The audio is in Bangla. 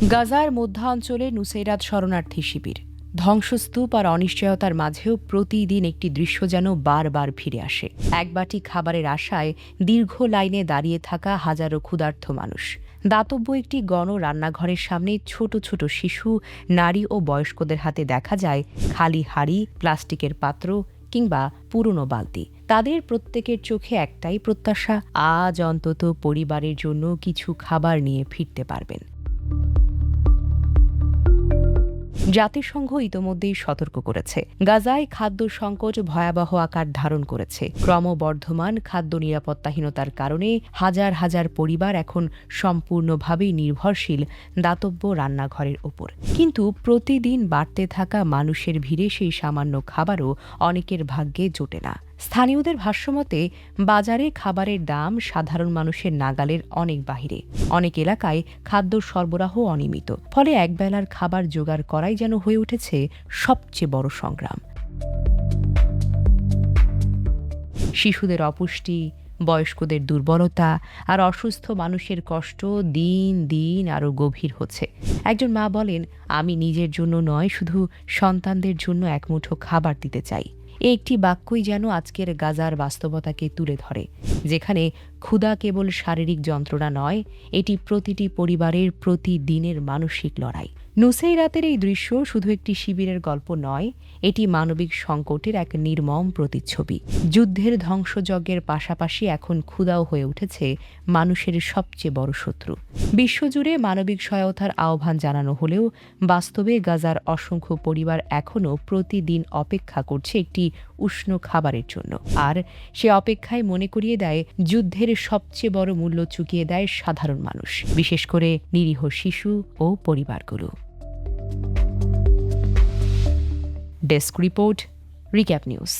গাজার মধ্যাঞ্চলে নুসেরাত শরণার্থী শিবির। ধ্বংসস্তূপ আর অনিশ্চয়তার মাঝেও প্রতিদিন একটি দৃশ্য যেন বারবার ফিরে আসে। এক বাটি খাবারের আশায় দীর্ঘ লাইনে দাঁড়িয়ে থাকা হাজারো ক্ষুধার্ত মানুষ। দাতব্য একটি গণ রান্নাঘরের সামনে ছোট ছোট শিশু, নারী ও বয়স্কদের হাতে দেখা যায় খালি হাঁড়ি, প্লাস্টিকের পাত্র কিংবা পুরনো বালতি। তাদের প্রত্যেকের চোখে একটাই প্রত্যাশা, আজ অন্তত পরিবারের জন্য কিছু খাবার নিয়ে ফিরতে পারবেন। জাতিসংঘ ইতোমধ্যেই সতর্ক করেছে, গাজায় খাদ্য সংকট ভয়াবহ আকার ধারণ করেছে। ক্রমবর্ধমান খাদ্য নিরাপত্তাহীনতার কারণে হাজার হাজার পরিবার এখন সম্পূর্ণভাবেই নির্ভরশীল দাতব্য রান্নাঘরের ওপর। কিন্তু প্রতিদিন বাড়তে থাকা মানুষের ভিড়ে সেই সামান্য খাবারও অনেকের ভাগ্যে জোটে না। স্থানীয়দের ভাষ্যমতে, বাজারে খাবারের দাম সাধারণ মানুষের নাগালের অনেক বাহিরে। অনেক এলাকায় খাদ্য সরবরাহ অনিয়মিত, ফলে একবেলার খাবার জোগাড় করাই যেন হয়ে উঠেছে সবচেয়ে বড় সংগ্রাম। শিশুদের অপুষ্টি, বয়স্কদের দুর্বলতা আর অসুস্থ মানুষের কষ্ট দিন দিন আরও গভীর হচ্ছে। একজন মা বলেন, আমি নিজের জন্য নয়, শুধু সন্তানদের জন্য এক মুঠো খাবার দিতে চাই। এই একটি বাক্যই যেন আজকের গাজার বাস্তবতাকে তুলে ধরে, যেখানে ক্ষুধা কেবল শারীরিক যন্ত্রণা নয়, এটি প্রতিটি পরিবারের প্রতিদিনের মানসিক লড়াই। নুসেইরাতের এই দৃশ্য শুধু একটি শিবিরের গল্প নয়, এটি মানবিক সংকটের এক নির্মম প্রতিচ্ছবি। যুদ্ধের ধ্বংসযজ্ঞের পাশাপাশি এখন ক্ষুধাও হয়ে উঠেছে মানুষের সবচেয়ে বড় শত্রু। বিশ্বজুড়ে মানবিক সহায়তার আহ্বান জানানো হলেও বাস্তবে গাজার অসংখ্য পরিবার এখনও প্রতিদিন অপেক্ষা করছে একটি উষ্ণ খাবারের জন্য। আর সে অপেক্ষায় মনে করিয়ে দেয়, যুদ্ধের সবচেয়ে বড় মূল্য চুকিয়ে দেয় সাধারণ মানুষ, বিশেষ করে নিরীহ শিশু ও পরিবারগুলো। Desk report, recap news.